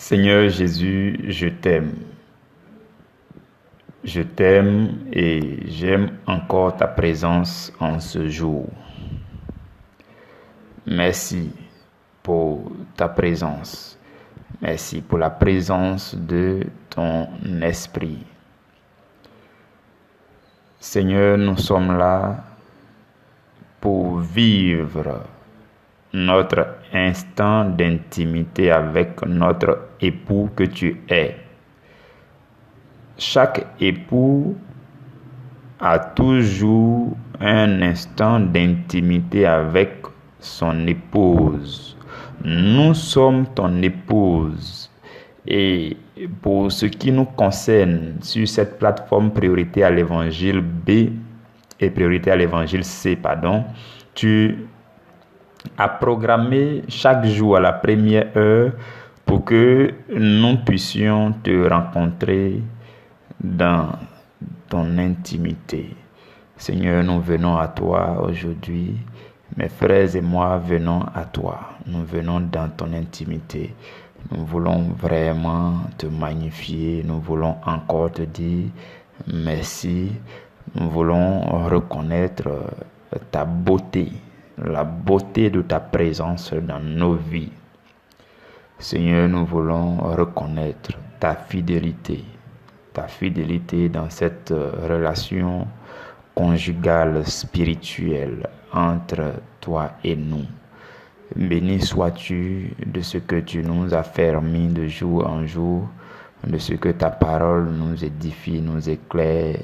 Seigneur Jésus, je t'aime. Je t'aime et j'aime encore ta présence en ce jour. Merci pour ta présence. Merci pour la présence de ton esprit. Seigneur, nous sommes là pour vivre notre instant d'intimité avec notre époux que tu es. Chaque époux a toujours un instant d'intimité avec son épouse. Nous sommes ton épouse. Et pour ce qui nous concerne, sur cette plateforme Priorité à l'Évangile B et Priorité à l'Évangile C, tu as programmé chaque jour à la première heure pour que nous puissions te rencontrer dans ton intimité. Seigneur, nous venons à toi aujourd'hui. Mes frères et moi venons à toi. Nous venons dans ton intimité. Nous voulons vraiment te magnifier. Nous voulons encore te dire merci. Nous voulons reconnaître ta beauté, la beauté de ta présence dans nos vies. Seigneur, nous voulons reconnaître ta fidélité dans cette relation conjugale, spirituelle entre toi et nous. Béni sois-tu de ce que tu nous as permis de jour en jour, de ce que ta parole nous édifie, nous éclaire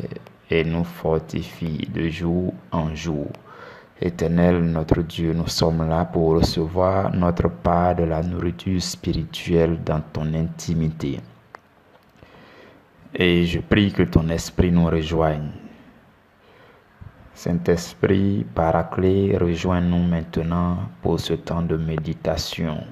et nous fortifie de jour en jour. Éternel, notre Dieu, nous sommes là pour recevoir notre part de la nourriture spirituelle dans ton intimité. Et je prie que ton esprit nous rejoigne. Saint-Esprit, Paraclet, rejoins-nous maintenant pour ce temps de méditation.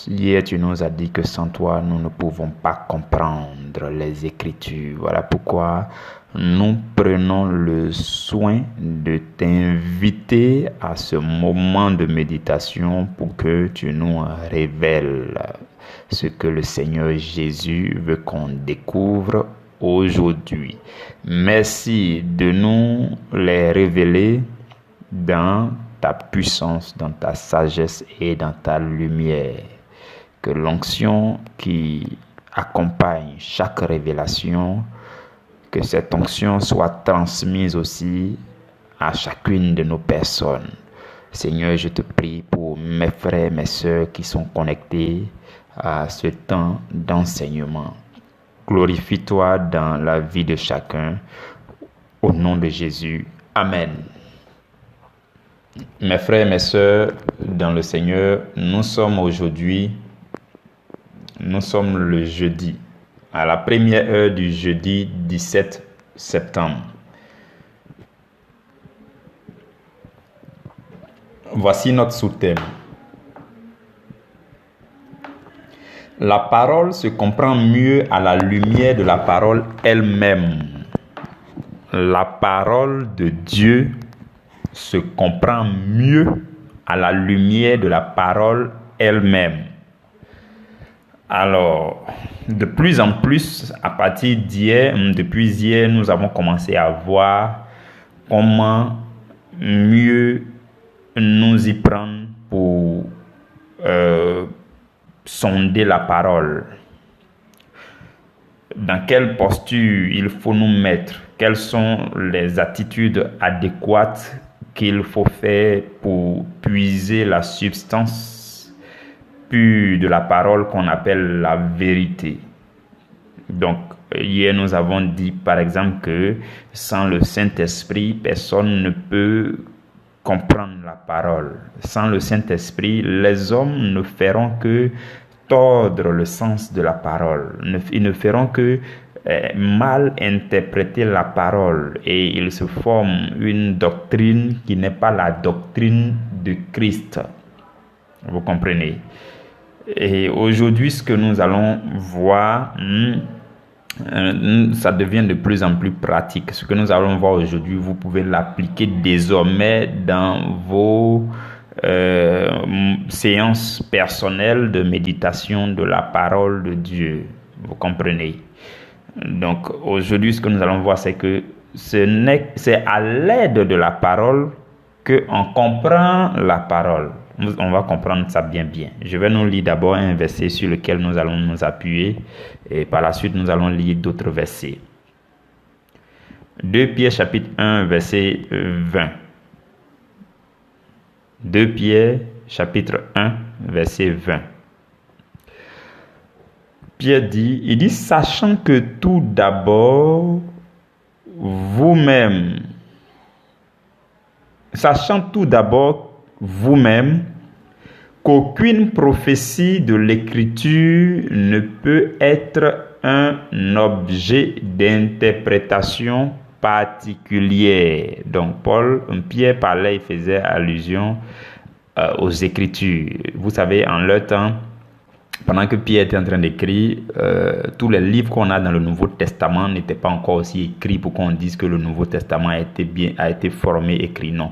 Hier, tu nous as dit que sans toi, nous ne pouvons pas comprendre les Écritures. Voilà pourquoi nous prenons le soin de t'inviter à ce moment de méditation pour que tu nous révèles ce que le Seigneur Jésus veut qu'on découvre aujourd'hui. Merci de nous les révéler dans ta puissance, dans ta sagesse et dans ta lumière. Que l'onction qui accompagne chaque révélation, que cette onction soit transmise aussi à chacune de nos personnes. Seigneur, je te prie pour mes frères, mes sœurs qui sont connectés à ce temps d'enseignement. Glorifie-toi dans la vie de chacun. Au nom de Jésus. Amen. Mes frères et mes sœurs dans le Seigneur, nous sommes le jeudi, à la première heure du jeudi 17 septembre. Voici notre sous-thème. La parole se comprend mieux à la lumière de la parole elle-même. La parole de Dieu se comprend mieux à la lumière de la parole elle-même. Alors, de plus en plus, à partir depuis hier, nous avons commencé à voir comment mieux nous y prendre pour sonder la parole. Dans quelle posture il faut nous mettre? Quelles sont les attitudes adéquates qu'il faut faire pour puiser la substance pure de la parole qu'on appelle la vérité? Donc, hier nous avons dit par exemple que sans le Saint-Esprit, personne ne peut comprendre la parole. Sans le Saint-Esprit, les hommes ne feront que tordre le sens de la parole. Ils ne feront que mal interpréter la parole et il se forme une doctrine qui n'est pas la doctrine de Christ. Vous comprenez? Et aujourd'hui, ce que nous allons voir, ça devient de plus en plus pratique. Ce que nous allons voir aujourd'hui, vous pouvez l'appliquer désormais dans vos séance personnelle de méditation de la parole de Dieu. Vous comprenez? Donc aujourd'hui, ce que nous allons voir, c'est que c'est à l'aide de la parole qu'on comprend la parole. On va comprendre ça bien. Je vais nous lire d'abord un verset sur lequel nous allons nous appuyer et par la suite nous allons lire d'autres versets. 2 Pierre chapitre 1 verset 20. 2 Pierre chapitre 1 verset 20. Pierre dit, sachant que tout d'abord vous-même qu'aucune prophétie de l'Écriture ne peut être un objet d'interprétation particulière. Donc Pierre parlait, il faisait allusion aux Écritures. Vous savez, en leur temps, pendant que Pierre était en train d'écrire, tous les livres qu'on a dans le Nouveau Testament n'étaient pas encore aussi écrits pour qu'on dise que le Nouveau Testament a été formé, écrit. Non.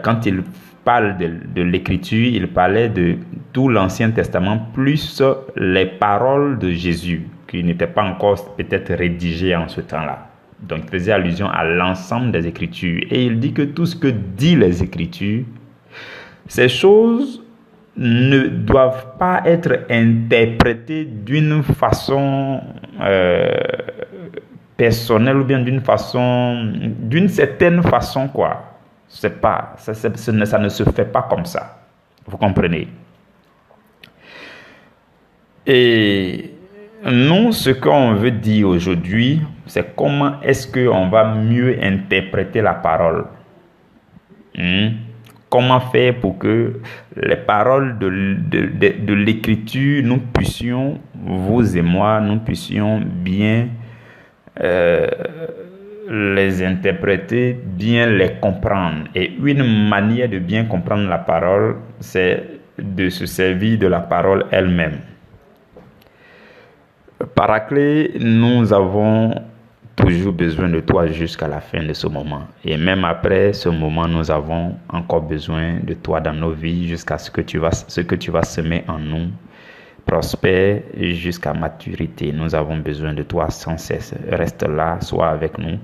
Quand il parle de l'Écriture, il parlait de tout l'Ancien Testament plus les paroles de Jésus qui n'étaient pas encore peut-être rédigées en ce temps-là. Donc il faisait allusion à l'ensemble des Écritures. Et il dit que tout ce que disent les Écritures, ces choses ne doivent pas être interprétées d'une façon personnelle ou bien d'une certaine façon, quoi. C'est pas, ça ne se fait pas comme ça. Vous comprenez? Et nous, ce qu'on veut dire aujourd'hui, c'est comment est-ce qu'on va mieux interpréter la parole. Comment faire pour que les paroles de l'Écriture, nous puissions, vous et moi, nous puissions bien les interpréter, bien les comprendre. Et une manière de bien comprendre la parole, c'est de se servir de la parole elle-même. Paraclet, nous avons toujours besoin de toi jusqu'à la fin de ce moment. Et même après ce moment, nous avons encore besoin de toi dans nos vies jusqu'à ce que tu vas semer en nous prospère jusqu'à maturité. Nous avons besoin de toi sans cesse. Reste là, sois avec nous.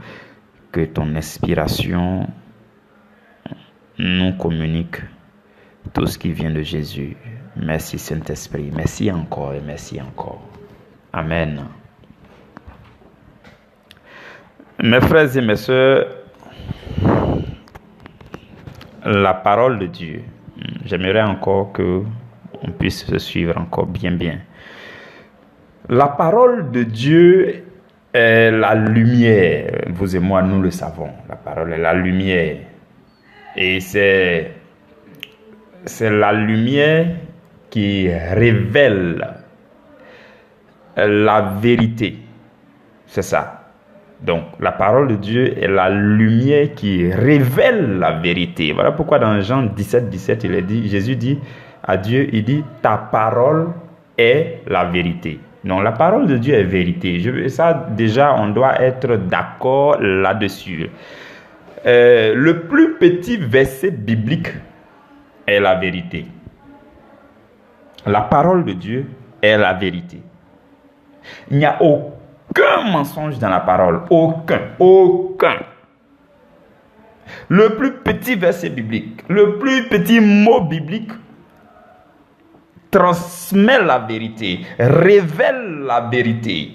Que ton inspiration nous communique tout ce qui vient de Jésus. Merci Saint-Esprit. Merci encore et merci encore. Amen. Mes frères et mes sœurs, la parole de Dieu, j'aimerais encore que on puisse se suivre encore bien. La parole de Dieu est la lumière. Vous et moi, nous le savons. La parole est la lumière. Et c'est la lumière qui révèle la vérité. C'est ça. Donc, la parole de Dieu est la lumière qui révèle la vérité. Voilà pourquoi dans Jean 17, Jésus dit à Dieu, il dit, ta parole est la vérité. Donc, la parole de Dieu est vérité. Ça, déjà, on doit être d'accord là-dessus. Le plus petit verset biblique est la vérité. La parole de Dieu est la vérité. Il n'y a aucun mensonge dans la parole. Aucun. Le plus petit verset biblique, le plus petit mot biblique transmet la vérité, révèle la vérité.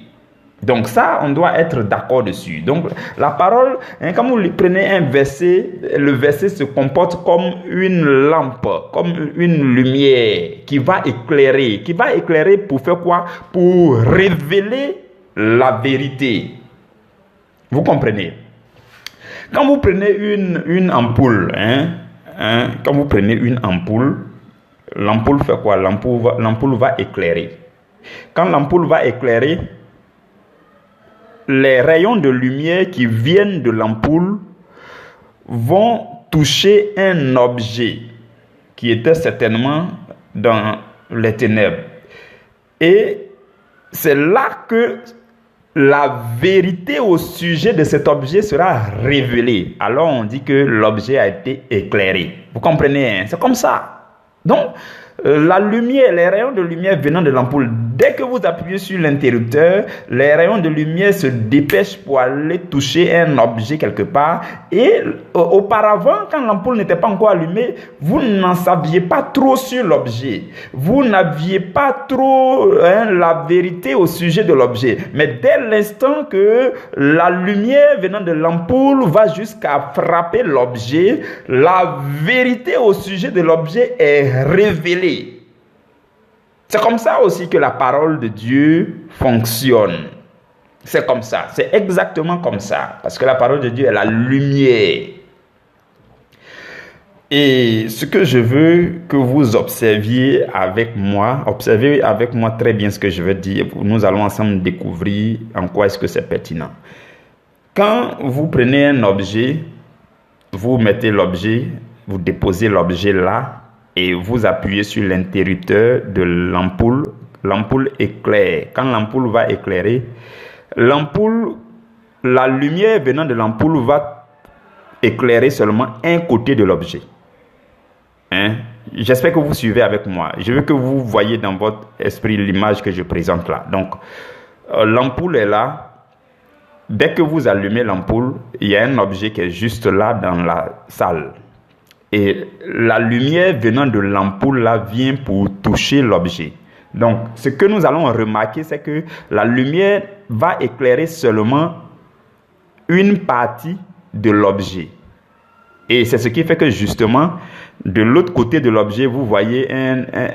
Donc ça, on doit être d'accord dessus. Donc la parole, quand vous prenez un verset, le verset se comporte comme une lampe, comme une lumière qui va éclairer pour faire quoi? Pour révéler la vérité. Vous comprenez? Quand vous prenez une ampoule, quand vous prenez une ampoule, l'ampoule fait quoi? L'ampoule va éclairer. Quand l'ampoule va éclairer, les rayons de lumière qui viennent de l'ampoule vont toucher un objet qui était certainement dans les ténèbres. Et c'est là que la vérité au sujet de cet objet sera révélée. Alors on dit que l'objet a été éclairé. Vous comprenez, hein? C'est comme ça. Donc, la lumière, les rayons de lumière venant de l'ampoule, dès que vous appuyez sur l'interrupteur, les rayons de lumière se dépêchent pour aller toucher un objet quelque part. Et auparavant, quand l'ampoule n'était pas encore allumée, vous n'en saviez pas trop sur l'objet. Vous n'aviez pas trop la vérité au sujet de l'objet. Mais dès l'instant que la lumière venant de l'ampoule va jusqu'à frapper l'objet, la vérité au sujet de l'objet est révélée. C'est comme ça aussi que la parole de Dieu fonctionne. C'est comme ça, c'est exactement comme ça. Parce que la parole de Dieu est la lumière. Et ce que je veux que vous observiez avec moi très bien ce que je veux dire. Nous allons ensemble découvrir en quoi est-ce que c'est pertinent. Quand vous prenez un objet, vous mettez l'objet, vous déposez l'objet là, et vous appuyez sur l'interrupteur de l'ampoule, l'ampoule éclaire. Quand l'ampoule va éclairer, la lumière venant de l'ampoule va éclairer seulement un côté de l'objet. Hein? J'espère que vous suivez avec moi. Je veux que vous voyez dans votre esprit l'image que je présente là. Donc, l'ampoule est là. Dès que vous allumez l'ampoule, il y a un objet qui est juste là dans la salle. Et la lumière venant de l'ampoule là vient pour toucher l'objet. Donc, ce que nous allons remarquer, c'est que la lumière va éclairer seulement une partie de l'objet. Et c'est ce qui fait que justement, de l'autre côté de l'objet, vous voyez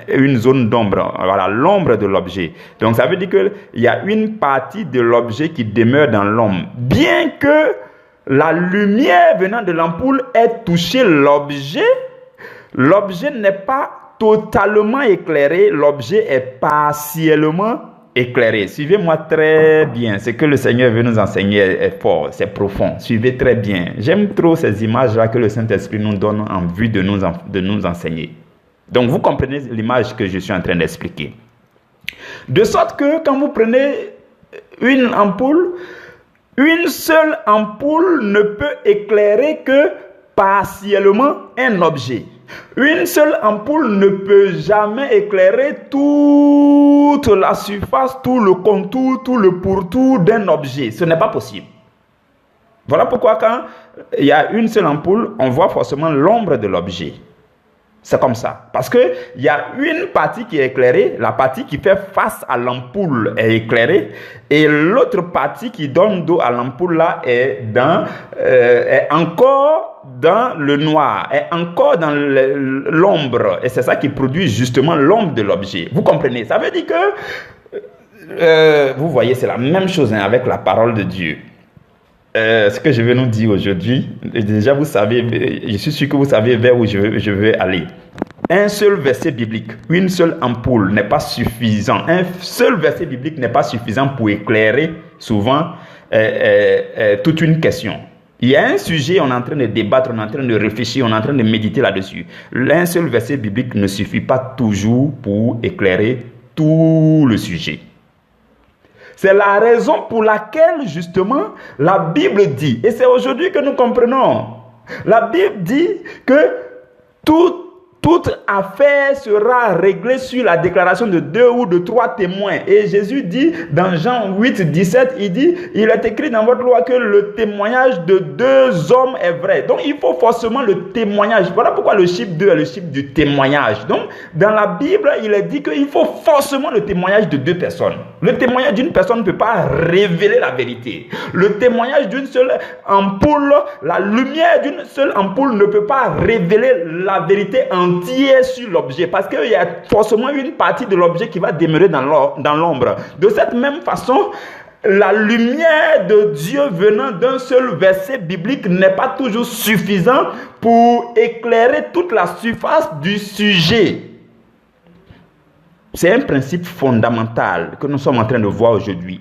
une zone d'ombre. Voilà, l'ombre de l'objet. Donc, ça veut dire qu'il y a une partie de l'objet qui demeure dans l'ombre. Bien que la lumière venant de l'ampoule ait touché l'objet, l'objet n'est pas totalement éclairé, l'objet est partiellement éclairé. Suivez-moi très bien. Ce que le Seigneur veut nous enseigner est fort, c'est profond. Suivez très bien. J'aime trop ces images-là que le Saint-Esprit nous donne en vue de nous enseigner. Donc, vous comprenez l'image que je suis en train d'expliquer. De sorte que quand vous prenez une ampoule, une seule ampoule ne peut éclairer que partiellement un objet. Une seule ampoule ne peut jamais éclairer toute la surface, tout le contour, tout le pourtour d'un objet. Ce n'est pas possible. Voilà pourquoi quand il y a une seule ampoule, on voit forcément l'ombre de l'objet. C'est comme ça. Parce qu'il y a une partie qui est éclairée, la partie qui fait face à l'ampoule est éclairée, et l'autre partie qui donne dos à l'ampoule là est encore dans le noir, est encore dans l'ombre. Et c'est ça qui produit justement l'ombre de l'objet. Vous comprenez? Ça veut dire que, vous voyez, c'est la même chose avec la parole de Dieu. Ce que je vais nous dire aujourd'hui, déjà vous savez, je suis sûr que vous savez vers où je veux aller. Un seul verset biblique, une seule ampoule n'est pas suffisant. Un seul verset biblique n'est pas suffisant pour éclairer souvent toute une question. Il y a un sujet, on est en train de débattre, on est en train de réfléchir, on est en train de méditer là-dessus. Un seul verset biblique ne suffit pas toujours pour éclairer tout le sujet. C'est la raison pour laquelle, justement, la Bible dit, et c'est aujourd'hui que nous comprenons, la Bible dit que toute affaire sera réglée sur la déclaration de 2 ou de 3 témoins. Et Jésus dit, dans Jean 8, 17, il dit, il est écrit dans votre loi que le témoignage de 2 hommes est vrai. Donc, il faut forcément le témoignage. Voilà pourquoi le chiffre 2 est le chiffre du témoignage. Donc, dans la Bible, il est dit qu'il faut forcément le témoignage de 2 personnes. Le témoignage d'une personne ne peut pas révéler la vérité. Le témoignage d'une seule ampoule, la lumière d'une seule ampoule ne peut pas révéler la vérité entière sur l'objet, parce qu'il y a forcément une partie de l'objet qui va demeurer dans l'ombre. De cette même façon, la lumière de Dieu venant d'un seul verset biblique n'est pas toujours suffisant pour éclairer toute la surface du sujet. C'est un principe fondamental que nous sommes en train de voir aujourd'hui.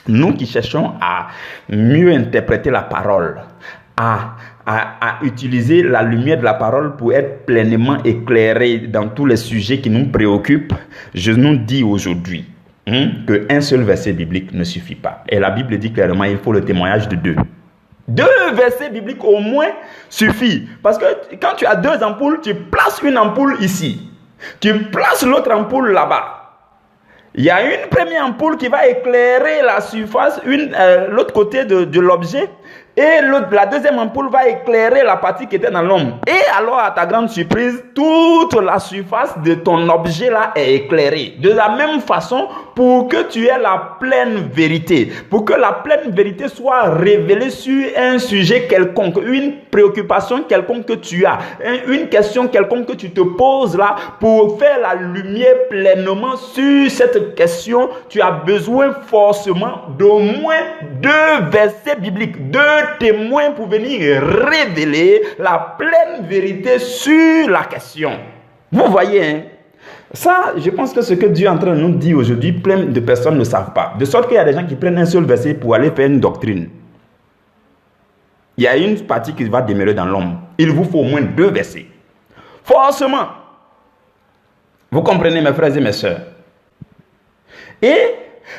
Nous qui cherchons à mieux interpréter la parole, à utiliser la lumière de la parole pour être pleinement éclairé dans tous les sujets qui nous préoccupent, je nous dis aujourd'hui, qu'un seul verset biblique ne suffit pas. Et la Bible dit clairement, il faut le témoignage de deux. 2 versets bibliques au moins suffit. Parce que quand tu as 2 ampoules, tu places une ampoule ici. Tu places l'autre ampoule là-bas. Il y a une première ampoule qui va éclairer la surface, l'autre côté de l'objet. Et la deuxième ampoule va éclairer la partie qui était dans l'ombre. Et alors, à ta grande surprise, toute la surface de ton objet là est éclairée. De la même façon, pour que tu aies la pleine vérité, pour que la pleine vérité soit révélée sur un sujet quelconque, une préoccupation quelconque que tu as, une question quelconque que tu te poses là, pour faire la lumière pleinement sur cette question, tu as besoin forcément d'au moins 2 versets bibliques, 2 témoins pour venir révéler la pleine vérité sur la question. Vous voyez, hein? Ça, je pense que ce que Dieu est en train de nous dire aujourd'hui, plein de personnes ne savent pas. De sorte qu'il y a des gens qui prennent un seul verset pour aller faire une doctrine. Il y a une partie qui va demeurer dans l'ombre. Il vous faut au moins 2 versets. Forcément. Vous comprenez, mes frères et mes sœurs? Et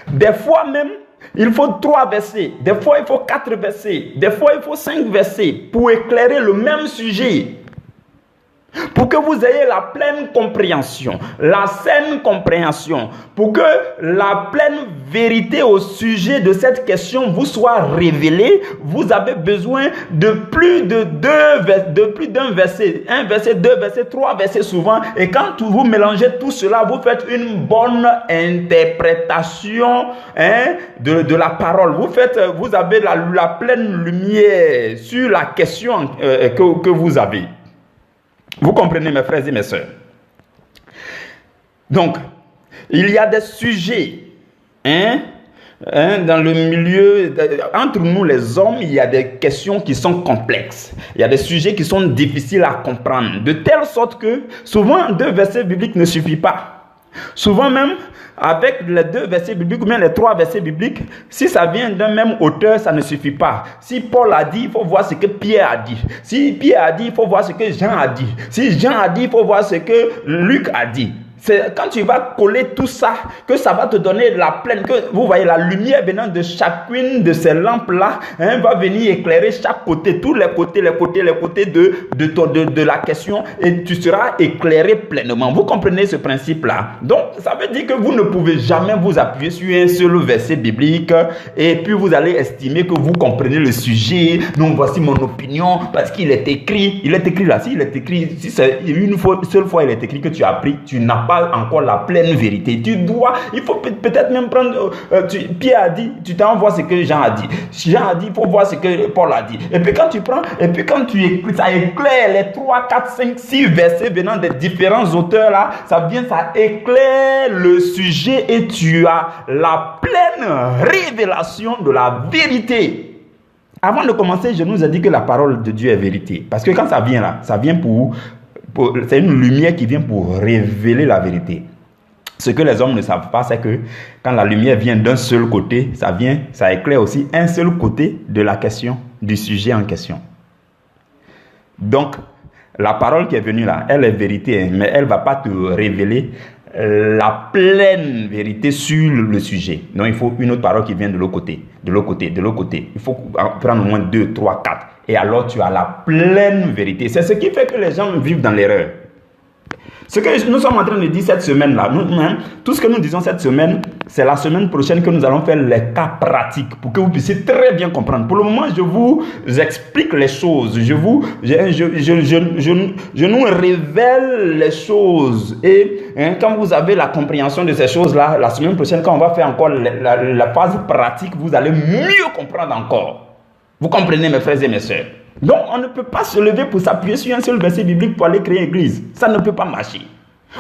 des fois même, il faut 3 versets, des fois il faut 4 versets, des fois il faut 5 versets pour éclairer le même sujet. Pour que vous ayez la pleine compréhension, la saine compréhension, pour que la pleine vérité au sujet de cette question vous soit révélée, vous avez besoin de plus d'un verset, 1 verset, 2 versets, 3 versets souvent. Et quand vous mélangez tout cela, vous faites une bonne interprétation de la parole. Vous avez la pleine lumière sur la question que vous avez. Vous comprenez, mes frères et mes sœurs? Donc, il y a des sujets, dans le milieu, entre nous les hommes, il y a des questions qui sont complexes. Il y a des sujets qui sont difficiles à comprendre. De telle sorte que, souvent, 2 versets bibliques ne suffisent pas. Souvent même, avec les 2 versets bibliques ou bien les 3 versets bibliques, si ça vient d'un même auteur, ça ne suffit pas. Si Paul a dit, il faut voir ce que Pierre a dit. Si Pierre a dit, il faut voir ce que Jean a dit. Si Jean a dit, il faut voir ce que Luc a dit. C'est quand tu vas coller tout ça, que ça va te donner la pleine, que vous voyez la lumière venant de chacune de ces lampes-là, va venir éclairer chaque côté, tous les côtés de la question, et tu seras éclairé pleinement. Vous comprenez ce principe-là? Donc, ça veut dire que vous ne pouvez jamais vous appuyer sur un seul verset biblique, et puis vous allez estimer que vous comprenez le sujet. Non, voici mon opinion, parce qu'il est écrit là, si c'est une seule fois il est écrit que tu as appris, tu n'as pas encore la pleine vérité. Il faut peut-être même prendre, Pierre a dit, tu t'en vois ce que Jean a dit. Jean a dit, il faut voir ce que Paul a dit. Et puis quand tu prends, ça éclaire les 3, 4, 5, 6 versets venant des différents auteurs là, ça éclaire le sujet et tu as la pleine révélation de la vérité. Avant de commencer, je nous ai dit que la parole de Dieu est vérité. Parce que quand ça vient là, ça vient c'est une lumière qui vient pour révéler la vérité. Ce que les hommes ne savent pas, c'est que quand la lumière vient d'un seul côté, ça éclaire aussi un seul côté de la question, du sujet en question. Donc, la parole qui est venue là, elle est vérité, mais elle ne va pas te révéler la pleine vérité sur le sujet. Donc, il faut une autre parole qui vient de l'autre côté, de l'autre côté, de l'autre côté. Il faut prendre au moins 2, 3, 4. Et alors, tu as la pleine vérité. C'est ce qui fait que les gens vivent dans l'erreur. Ce que nous sommes en train de dire cette semaine-là, tout ce que nous disons cette semaine, c'est la semaine prochaine que nous allons faire les cas pratiques pour que vous puissiez très bien comprendre. Pour le moment, je vous explique les choses. Je nous révèle les choses. Et quand vous avez la compréhension de ces choses-là, la semaine prochaine, quand on va faire encore la phase pratique, vous allez mieux comprendre encore. Vous comprenez, mes frères et mes sœurs? Donc, on ne peut pas se lever pour s'appuyer sur un seul verset biblique pour aller créer une église. Ça ne peut pas marcher.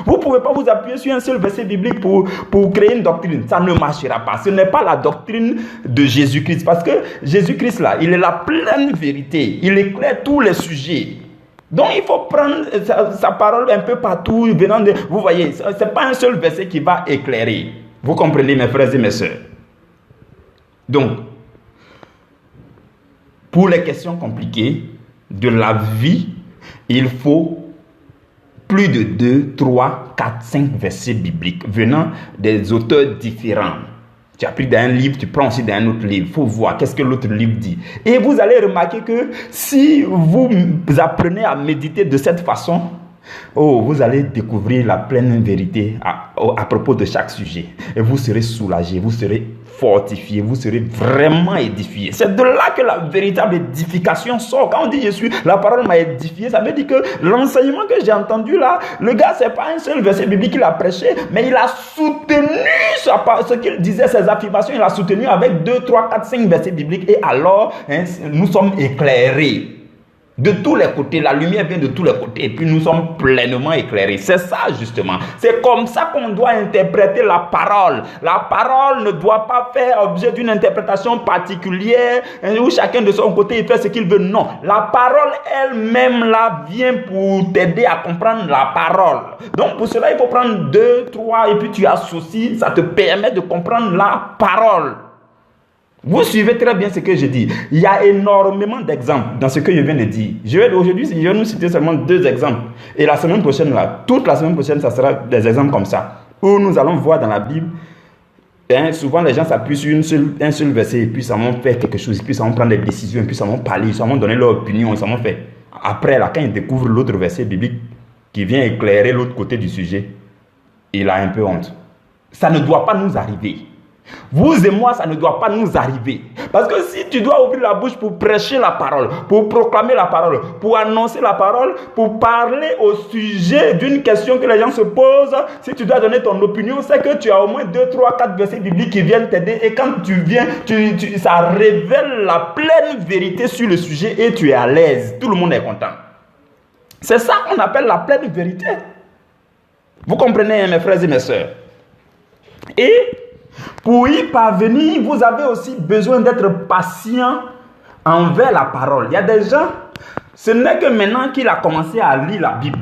Vous ne pouvez pas vous appuyer sur un seul verset biblique pour créer une doctrine. Ça ne marchera pas. Ce n'est pas la doctrine de Jésus-Christ. Parce que Jésus-Christ, là, il est la pleine vérité. Il éclaire tous les sujets. Donc, il faut prendre sa parole un peu partout. Vous voyez, ce n'est pas un seul verset qui va éclairer. Vous comprenez, mes frères et mes sœurs? Donc, pour les questions compliquées de la vie, il faut plus de 2, 3, 3, 4, 5 versets bibliques venant des auteurs différents. Tu as pris d'un livre, tu prends aussi d'un autre livre. Il faut voir qu'est-ce que l'autre livre dit. Et vous allez remarquer que si vous apprenez à méditer de cette façon, vous allez découvrir la pleine vérité à propos de chaque sujet. Et vous serez soulagé, vous serez fortifié, vous serez vraiment édifié. C'est de là que la véritable édification sort. Quand on dit la parole m'a édifié, ça veut dire que l'enseignement que j'ai entendu là, le gars, c'est pas un seul verset biblique qu'il a prêché, mais il a soutenu ce qu'il disait, ses affirmations, il a soutenu avec 2, 3, 4, 5 versets bibliques. Et alors, nous sommes éclairés. De tous les côtés, la lumière vient de tous les côtés et puis nous sommes pleinement éclairés. C'est ça justement. C'est comme ça qu'on doit interpréter la parole. La parole ne doit pas faire objet d'une interprétation particulière où chacun de son côté il fait ce qu'il veut. Non, la parole elle-même là vient pour t'aider à comprendre la parole. Donc pour cela il faut prendre 2, 3 et puis tu associes, ça te permet de comprendre la parole. Vous suivez très bien ce que je dis. Il y a énormément d'exemples dans ce que je viens de dire. Aujourd'hui, je vais nous citer seulement 2 exemples. Et la semaine prochaine, toute la semaine prochaine, ça sera des exemples comme ça. Où nous allons voir dans la Bible, souvent les gens s'appuient sur un seul verset, et puis ça vont faire quelque chose, et puis ça vont prendre des décisions, et puis ça vont parler, ça vont donner leur opinion, et ça vont faire. Après, là, quand ils découvrent l'autre verset biblique qui vient éclairer l'autre côté du sujet, il a un peu honte. Ça ne doit pas nous arriver. Vous et moi, ça ne doit pas nous arriver. Parce que si tu dois ouvrir la bouche pour prêcher la parole, pour proclamer la parole, pour annoncer la parole, pour parler au sujet d'une question que les gens se posent, si tu dois donner ton opinion, c'est que tu as au moins 2, 3, 4 versets bibliques qui viennent t'aider. Et quand tu viens, ça révèle la pleine vérité sur le sujet et tu es à l'aise. Tout le monde est content. C'est ça qu'on appelle la pleine vérité. Vous comprenez, mes frères et mes sœurs? Et pour y parvenir, vous avez aussi besoin d'être patient envers la parole. Il y a des gens, ce n'est que maintenant qu'il a commencé à lire la Bible.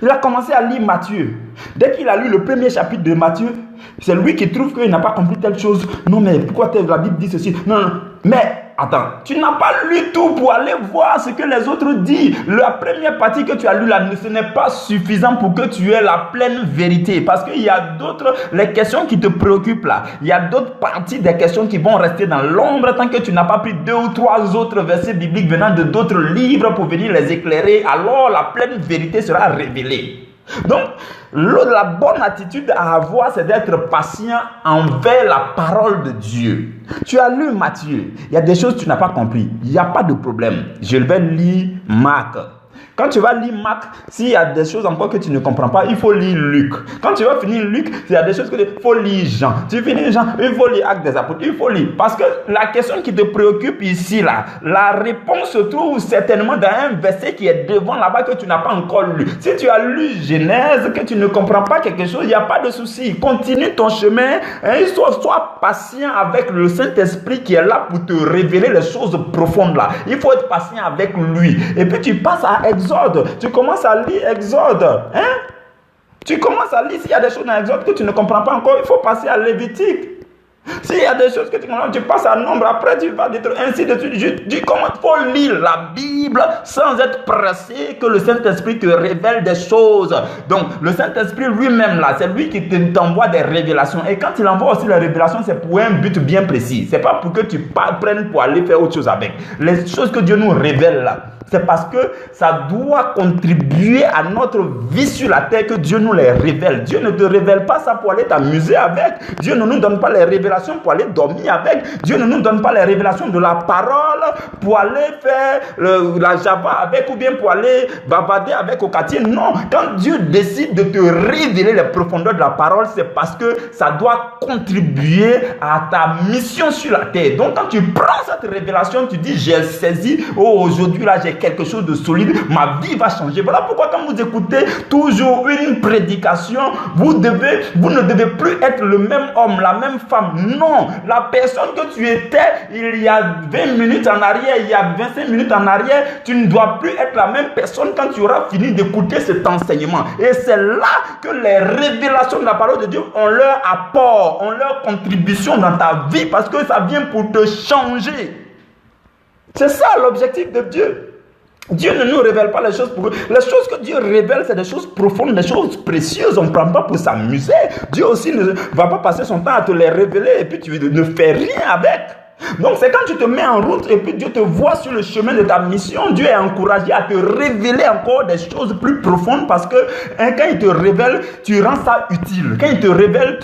Il a commencé à lire Matthieu. Dès qu'il a lu le premier chapitre de Matthieu, c'est lui qui trouve qu'il n'a pas compris telle chose. Non, mais pourquoi la Bible dit ceci? Non, non. Mais attends, tu n'as pas lu tout pour aller voir ce que les autres disent. La première partie que tu as lue là, ce n'est pas suffisant pour que tu aies la pleine vérité. Parce qu'il y a d'autres, les questions qui te préoccupent là. Il y a d'autres parties des questions qui vont rester dans l'ombre tant que tu n'as pas pris 2 ou 3 autres versets bibliques venant de d'autres livres pour venir les éclairer. Alors la pleine vérité sera révélée. Donc, la bonne attitude à avoir, c'est d'être patient envers la parole de Dieu. Tu as lu Matthieu, il y a des choses que tu n'as pas compris, il n'y a pas de problème. Je vais lire Marc. Quand tu vas lire Marc, s'il y a des choses encore que tu ne comprends pas, il faut lire Luc. Quand tu vas finir Luc, il y a des choses que il faut lire Jean. Tu finis Jean, il faut lire Actes des Apôtres, il faut lire. Parce que la question qui te préoccupe ici, là, la réponse se trouve certainement dans un verset qui est devant là-bas que tu n'as pas encore lu. Si tu as lu Genèse, que tu ne comprends pas quelque chose, il n'y a pas de souci. Continue ton chemin. Sois patient avec le Saint-Esprit qui est là pour te révéler les choses profondes là. Il faut être patient avec lui. Et puis tu passes à Exode. Tu commences à lire Exode. Tu commences à lire. S'il y a des choses dans Exode que tu ne comprends pas encore, il faut passer à Lévitique. S'il y a des choses que tu comprends, tu passes à Nombre. Après, tu vas détruire. Ainsi de suite. Je dis comment il faut lire la Bible sans être pressé que le Saint-Esprit te révèle des choses. Donc, le Saint-Esprit lui-même, là, c'est lui qui t'envoie des révélations. Et quand il envoie aussi les révélations, c'est pour un but bien précis. C'est pas pour que tu prennes pour aller faire autre chose avec. Les choses que Dieu nous révèle là, c'est parce que ça doit contribuer à notre vie sur la terre que Dieu nous les révèle. Dieu ne te révèle pas ça pour aller t'amuser avec. Dieu ne nous donne pas les révélations pour aller dormir avec. Dieu ne nous donne pas les révélations de la parole pour aller faire la Java avec ou bien pour aller bavarder avec au quartier. Non, quand Dieu décide de te révéler les profondeurs de la parole, c'est parce que ça doit contribuer à ta mission sur la terre. Donc quand tu prends cette révélation, tu dis j'ai saisi, aujourd'hui là j'ai quelque chose de solide, ma vie va changer. Voilà pourquoi quand vous écoutez toujours une prédication, vous ne devez plus être le même homme, la même femme. Non, la personne que tu étais il y a 20 minutes en arrière, il y a 25 minutes en arrière, tu ne dois plus être la même personne quand tu auras fini d'écouter cet enseignement. Et c'est là que les révélations de la parole de Dieu ont leur apport, ont leur contribution dans ta vie parce que ça vient pour te changer. C'est ça l'objectif de Dieu. Dieu ne nous révèle pas les choses pour eux. Les choses que Dieu révèle, c'est des choses profondes, des choses précieuses. On ne prend pas pour s'amuser. Dieu aussi ne va pas passer son temps à te les révéler et puis tu ne fais rien avec. Donc c'est quand tu te mets en route et puis Dieu te voit sur le chemin de ta mission, Dieu est encouragé à te révéler encore des choses plus profondes parce que quand il te révèle, tu rends ça utile. Quand il te révèle,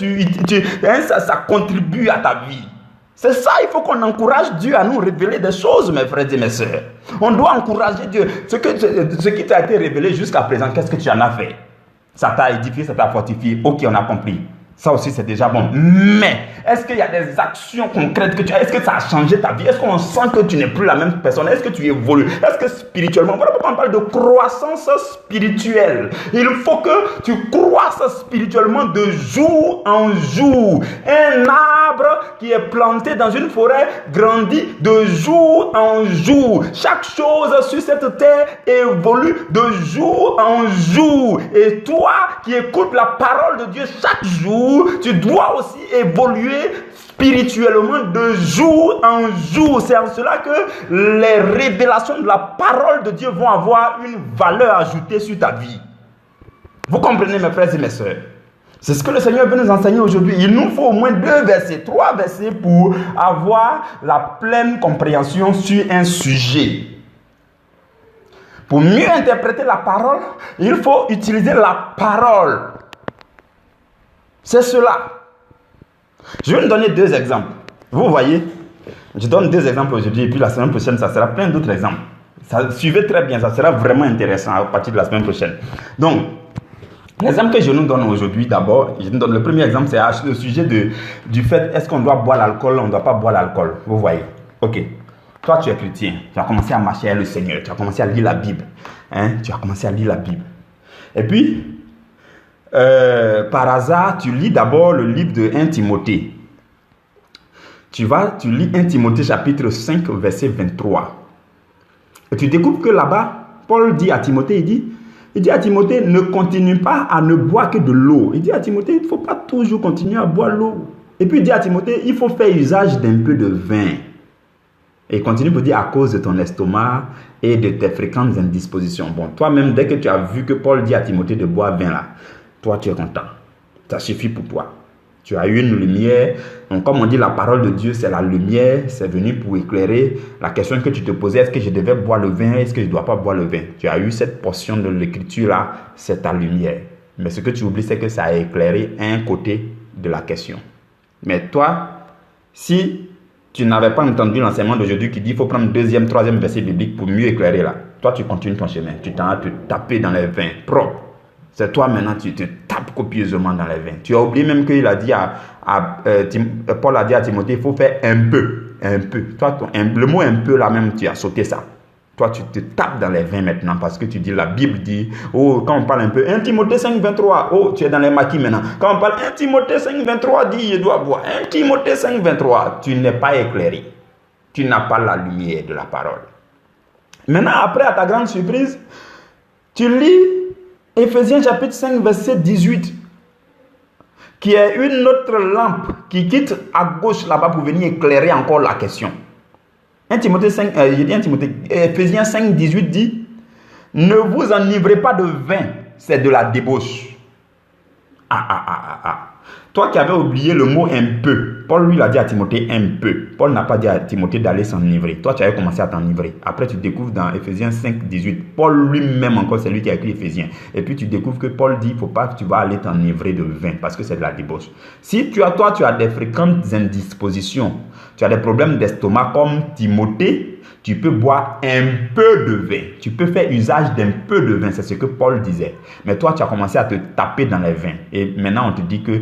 ça contribue à ta vie. C'est ça, il faut qu'on encourage Dieu à nous révéler des choses, mes frères et mes sœurs. On doit encourager Dieu. Ce qui t'a été révélé jusqu'à présent, qu'est-ce que tu en as fait? Ça t'a édifié, ça t'a fortifié. Ok, on a compris. Ça aussi, c'est déjà bon. Mais, est-ce qu'il y a des actions concrètes que tu as? Est-ce que ça a changé ta vie? Est-ce qu'on sent que tu n'es plus la même personne? Est-ce que tu évolues? Est-ce que spirituellement, voilà pourquoi on parle de croissance spirituelle. Il faut que tu croisses spirituellement de jour en jour. Un arbre qui est planté dans une forêt grandit de jour en jour. Chaque chose sur cette terre évolue de jour en jour. Et toi qui écoutes la parole de Dieu chaque jour, tu dois aussi évoluer spirituellement de jour en jour. C'est en cela que les révélations de la parole de Dieu vont avoir une valeur ajoutée sur ta vie. Vous comprenez, mes frères et mes sœurs? C'est ce que le Seigneur veut nous enseigner aujourd'hui. Il nous faut au moins 2 versets, 3 versets pour avoir la pleine compréhension sur un sujet. Pour mieux interpréter la parole, il faut utiliser la parole. C'est cela. Je vais vous donner 2 exemples. Vous voyez, je donne 2 exemples aujourd'hui et puis la semaine prochaine, ça sera plein d'autres exemples. Suivez très bien, ça sera vraiment intéressant à partir de la semaine prochaine. Donc, l'exemple que je nous donne aujourd'hui, d'abord, je nous donne le premier exemple, c'est le sujet du fait, est-ce qu'on doit boire l'alcool ou on ne doit pas boire l'alcool. Vous voyez, ok. Toi, tu es chrétien, tu as commencé à marcher avec le Seigneur, tu as commencé à lire la Bible. Tu as commencé à lire la Bible. Et puis, par hasard, tu lis d'abord le livre de 1 Timothée. Tu lis 1 Timothée chapitre 5, verset 23. Et tu découvres que là-bas, Paul dit à Timothée, il dit à Timothée, ne continue pas à ne boire que de l'eau. Il dit à Timothée, il ne faut pas toujours continuer à boire l'eau. Et puis il dit à Timothée, il faut faire usage d'un peu de vin. Et il continue pour dire à cause de ton estomac et de tes fréquentes indispositions. Bon, toi-même, dès que tu as vu que Paul dit à Timothée de boire vin là, toi, tu es content. Ça suffit pour toi. Tu as eu une lumière. Donc, comme on dit, la parole de Dieu, c'est la lumière. C'est venu pour éclairer la question que tu te posais. Est-ce que je devais boire le vin? Est-ce que je ne dois pas boire le vin? Tu as eu cette portion de l'écriture-là. C'est ta lumière. Mais ce que tu oublies, c'est que ça a éclairé un côté de la question. Mais toi, si tu n'avais pas entendu l'enseignement d'aujourd'hui qui dit qu'il faut prendre 2e, 3e verset biblique pour mieux éclairer là, toi, tu continues ton chemin. Tu t'en vas te taper dans les vins propres. C'est toi maintenant, tu te tapes copieusement dans les vins. Tu as oublié même qu'il a dit Paul a dit à Timothée, il faut faire un peu. Toi, le mot un peu là même, tu as sauté ça. Toi, tu te tapes dans les vins maintenant parce que tu dis, la Bible dit, oh, quand on parle un peu, 1 Timothée 5, 23, oh, tu es dans les maquis maintenant. Quand on parle 1 Timothée 5, 23, dit, je dois boire. 1 Timothée 5, 23, tu n'es pas éclairé. Tu n'as pas la lumière de la parole. Maintenant, après, à ta grande surprise, tu lis Éphésiens chapitre 5, verset 18, qui est une autre lampe qui quitte à gauche là-bas pour venir éclairer encore la question. 1 Timothée 5, Éphésiens 5, 18 dit, ne vous enivrez pas de vin, c'est de la débauche. Toi qui avais oublié le mot un peu, Paul lui l'a dit à Timothée un peu. Paul n'a pas dit à Timothée d'aller s'enivrer. Toi tu avais commencé à t'enivrer. Après tu découvres dans Éphésiens 5, 18, Paul lui-même encore, c'est lui qui a écrit Éphésiens. Et puis tu découvres que Paul dit, il ne faut pas que tu vas aller t'enivrer de vin parce que c'est de la débauche. Si tu as des fréquentes indispositions, tu as des problèmes d'estomac comme Timothée, tu peux boire un peu de vin. Tu peux faire usage d'un peu de vin. C'est ce que Paul disait. Mais toi, tu as commencé à te taper dans les vins. Et maintenant, on te dit que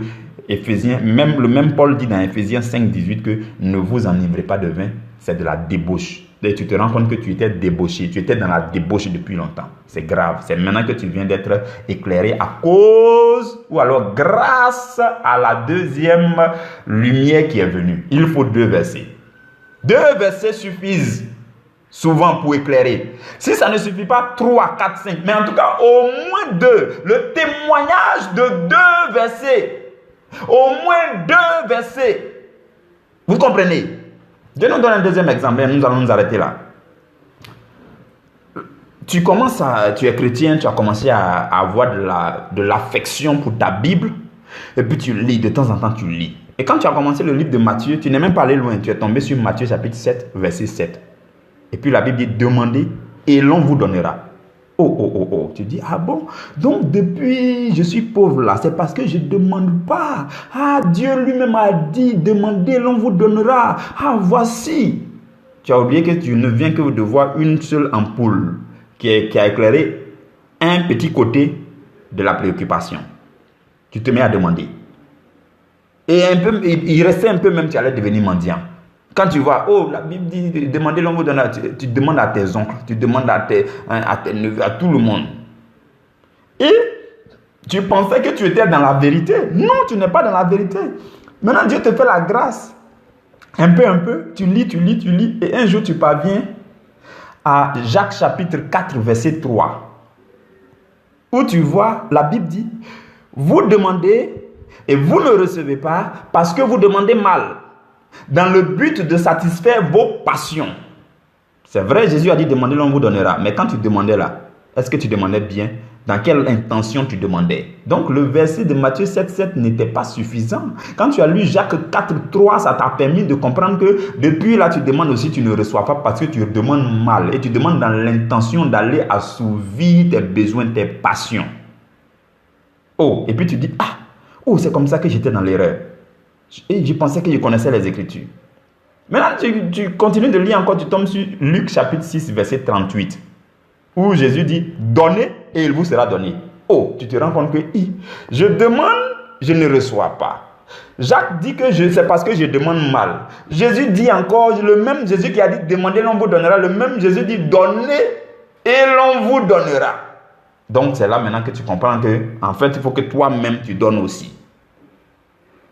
Éphésiens, le même Paul dit dans Éphésiens 5, 18 que ne vous enivrez pas de vin. C'est de la débauche. Et tu te rends compte que tu étais débauché. Tu étais dans la débauche depuis longtemps. C'est grave. C'est maintenant que tu viens d'être éclairé à cause ou alors grâce à la 2e lumière qui est venue. Il faut 2 versets. 2 versets suffisent souvent pour éclairer. Si ça ne suffit pas, 3, 4, 5. Mais en tout cas, au moins 2. Le témoignage de 2 versets. Au moins 2 versets. Vous comprenez? Je nous donne un 2e exemple et nous allons nous arrêter là. tu es chrétien, tu as commencé à avoir de l'affection pour ta Bible, et puis tu lis, de temps en temps tu lis. Et quand tu as commencé le livre de Matthieu, tu n'es même pas allé loin, tu es tombé sur Matthieu chapitre 7, verset 7. Et puis la Bible dit, demandez et l'on vous donnera. Oh, tu dis, ah bon? Donc depuis, je suis pauvre là, c'est parce que je ne demande pas. Ah, Dieu lui-même a dit, demandez, l'on vous donnera. Ah, voici. Tu as oublié que tu ne viens que de voir une seule ampoule qui a éclairé un petit côté de la préoccupation. Tu te mets à demander. Et il restait un peu même, tu allais devenir mendiant. Quand tu vois, oh, la Bible dit, demandez, l'on vous donnera. Tu demandes à tes oncles, tu demandes à tes neveux, à tout le monde. Et tu pensais que tu étais dans la vérité. Non, tu n'es pas dans la vérité. Maintenant, Dieu te fait la grâce. Un peu, tu lis. Et un jour, tu parviens à Jacques chapitre 4, verset 3. Où tu vois, la Bible dit, vous demandez et vous ne recevez pas parce que vous demandez mal, dans le but de satisfaire vos passions. C'est vrai, Jésus a dit, demandez, l'on vous donnera. Mais quand tu demandais là, est-ce que tu demandais bien? Dans quelle intention tu demandais? Donc le verset de Matthieu 7,7 n'était pas suffisant. Quand tu as lu Jacques 4,3, ça t'a permis de comprendre que depuis là, tu demandes aussi, tu ne reçois pas parce que tu demandes mal. Et tu demandes dans l'intention d'aller assouvir tes besoins, tes passions. Oh, et puis tu dis, ah, oh, c'est comme ça que j'étais dans l'erreur. Et je pensais que je connaissais les Écritures. Maintenant, tu continues de lire encore, tu tombes sur Luc chapitre 6, verset 38. Où Jésus dit, donnez et il vous sera donné. Oh, tu te rends compte que je demande, je ne reçois pas. Jacques dit que c'est parce que je demande mal. Jésus dit encore, le même Jésus qui a dit, demandez, l'on vous donnera. Le même Jésus dit, donnez et l'on vous donnera. Donc c'est là maintenant que tu comprends que, en fait, il faut que toi-même tu donnes aussi.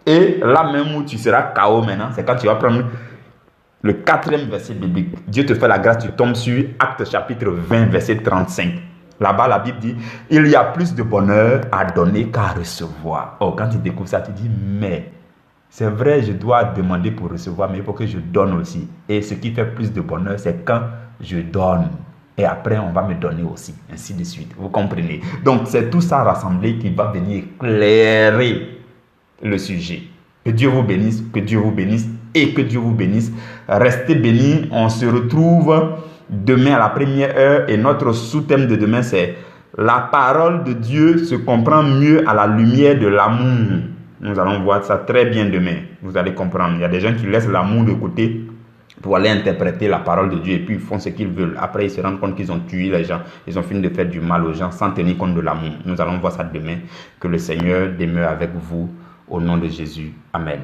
Et là même où tu seras KO maintenant, c'est quand tu vas prendre le 4e verset biblique. Dieu te fait la grâce, tu tombes sur Actes chapitre 20, verset 35. Là-bas, la Bible dit, il y a plus de bonheur à donner qu'à recevoir. Oh, quand tu découvres ça, tu dis, mais c'est vrai, je dois demander pour recevoir, mais il faut que je donne aussi. Et ce qui fait plus de bonheur, c'est quand je donne. Et après, on va me donner aussi, ainsi de suite. Vous comprenez? Donc, c'est tout ça rassemblé qui va venir éclairer le sujet. Que Dieu vous bénisse, que Dieu vous bénisse et que Dieu vous bénisse. Restez bénis. On se retrouve demain à la première heure et notre sous-thème de demain, c'est la parole de Dieu se comprend mieux à la lumière de l'amour. Nous allons voir ça très bien demain. Vous allez comprendre. Il y a des gens qui laissent l'amour de côté pour aller interpréter la parole de Dieu et puis ils font ce qu'ils veulent. Après, ils se rendent compte qu'ils ont tué les gens. Ils ont fini de faire du mal aux gens sans tenir compte de l'amour. Nous allons voir ça demain. Que le Seigneur demeure avec vous. Au nom de Jésus. Amen.